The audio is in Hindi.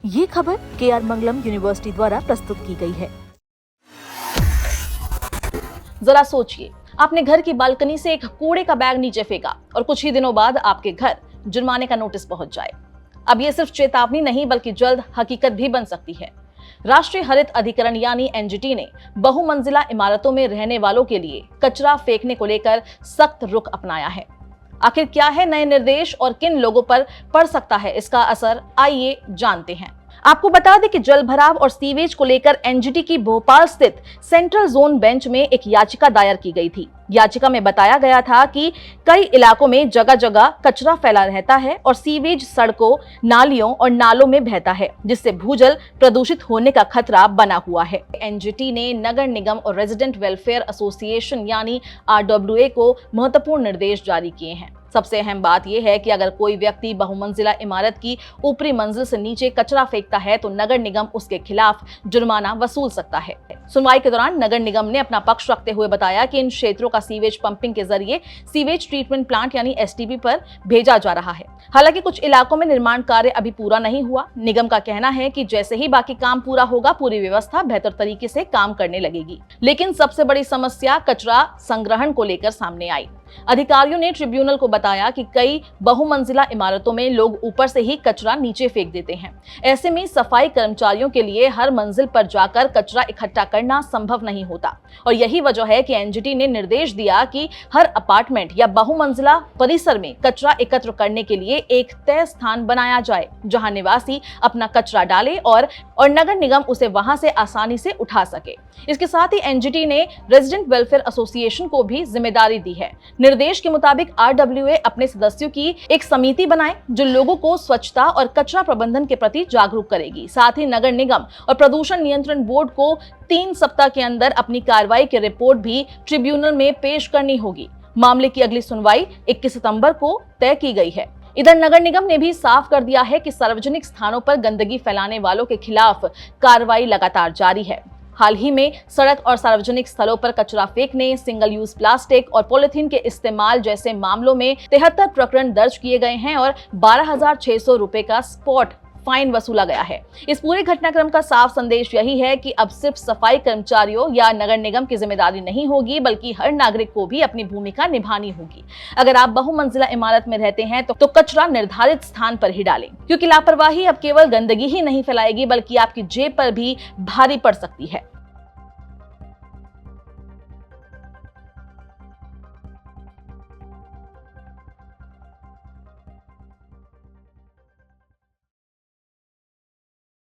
ये खबर के.आर. मंगलम यूनिवर्सिटी द्वारा प्रस्तुत की गई है। जरा सोचिए, आपने घर की बालकनी से एक कूड़े का बैग नीचे फेंका और कुछ ही दिनों बाद आपके घर जुर्माने का नोटिस पहुंच जाए। अब ये सिर्फ चेतावनी नहीं बल्कि जल्द हकीकत भी बन सकती है। राष्ट्रीय हरित अधिकरण यानी एनजीटी ने बहुमंजिला इमारतों में रहने वालों के लिए कचरा फेंकने को लेकर सख्त रुख अपनाया है। आखिर क्या है नए निर्देश और किन लोगों पर पड़ सकता है इसका असर, आइए जानते हैं। आपको बता दें कि जल भराव और सीवेज को लेकर एनजीटी की भोपाल स्थित सेंट्रल जोन बेंच में एक याचिका दायर की गई थी। याचिका में बताया गया था कि कई इलाकों में जगह जगह कचरा फैला रहता है और सीवेज सड़कों, नालियों और नालों में बहता है, जिससे भूजल प्रदूषित होने का खतरा बना हुआ है। एनजीटी ने नगर निगम और रेजिडेंट वेलफेयर एसोसिएशन यानी आरडब्ल्यूए को महत्वपूर्ण निर्देश जारी किए हैं। सबसे अहम बात यह है कि अगर कोई व्यक्ति बहुमंजिला इमारत की ऊपरी मंजिल से नीचे कचरा फेंकता है तो नगर निगम उसके खिलाफ जुर्माना वसूल सकता है। सुनवाई के दौरान नगर निगम ने अपना पक्ष रखते हुए बताया कि इन क्षेत्रों का सीवेज पंपिंग के जरिए सीवेज ट्रीटमेंट प्लांट यानी एसटीपी पर भेजा जा रहा है। हालांकि कुछ इलाकों में निर्माण कार्य अभी पूरा नहीं हुआ। निगम का कहना है कि जैसे ही बाकी काम पूरा होगा, पूरी व्यवस्था बेहतर तरीके से काम करने लगेगी। लेकिन सबसे बड़ी समस्या कचरा संग्रहण को लेकर सामने आई। अधिकारियों ने ट्रिब्यूनल को बताया कि कई बहुमंजिला इमारतों में लोग ऊपर से ही कचरा नीचे फेंक देते हैं। ऐसे में सफाई कर्मचारियों के लिए हर मंजिल पर जाकर कचरा इकट्ठा करना संभव नहीं होता और यही वजह है कि एनजीटी ने निर्देश दिया कि हर अपार्टमेंट या बहुमंजिला परिसर में कचरा एकत्र करने के लिए एक तय स्थान बनाया जाए जहां निवासी अपना कचरा डाले और नगर निगम उसे वहां से आसानी से उठा सके। इसके साथ ही एनजीटी ने रेजिडेंट वेलफेयर एसोसिएशन को भी जिम्मेदारी दी है। निर्देश के मुताबिक आरडब्ल्यूए अपने सदस्यों की एक समिति बनाए जो लोगों को स्वच्छता और कचरा प्रबंधन के प्रति जागरूक करेगी। साथ ही नगर निगम और प्रदूषण नियंत्रण बोर्ड को 3 सप्ताह के अंदर अपनी कार्रवाई की रिपोर्ट भी ट्रिब्यूनल में पेश करनी होगी। मामले की अगली सुनवाई 21 सितंबर को तय की गई है। इधर नगर निगम ने भी साफ कर दिया है कि सार्वजनिक स्थानों पर गंदगी फैलाने वालों के खिलाफ कार्रवाई लगातार जारी है। हाल ही में सड़क और सार्वजनिक स्थलों पर कचरा फेंकने, सिंगल यूज प्लास्टिक और पॉलिथीन के इस्तेमाल जैसे मामलों में 73 प्रकरण दर्ज किए गए हैं और 12,600 रुपए का स्पॉट फाइन वसूला गया है। इस पूरे घटनाक्रम का साफ संदेश यही है कि अब सिर्फ सफाई कर्मचारियों या नगर निगम की जिम्मेदारी नहीं होगी बल्कि हर नागरिक को भी अपनी भूमिका निभानी होगी। अगर आप बहुमंजिला इमारत में रहते हैं तो कचरा निर्धारित स्थान पर ही डालें, क्योंकि लापरवाही अब केवल गंदगी ही नहीं फैलाएगी बल्कि आपकी जेब पर भी भारी पड़ सकती है।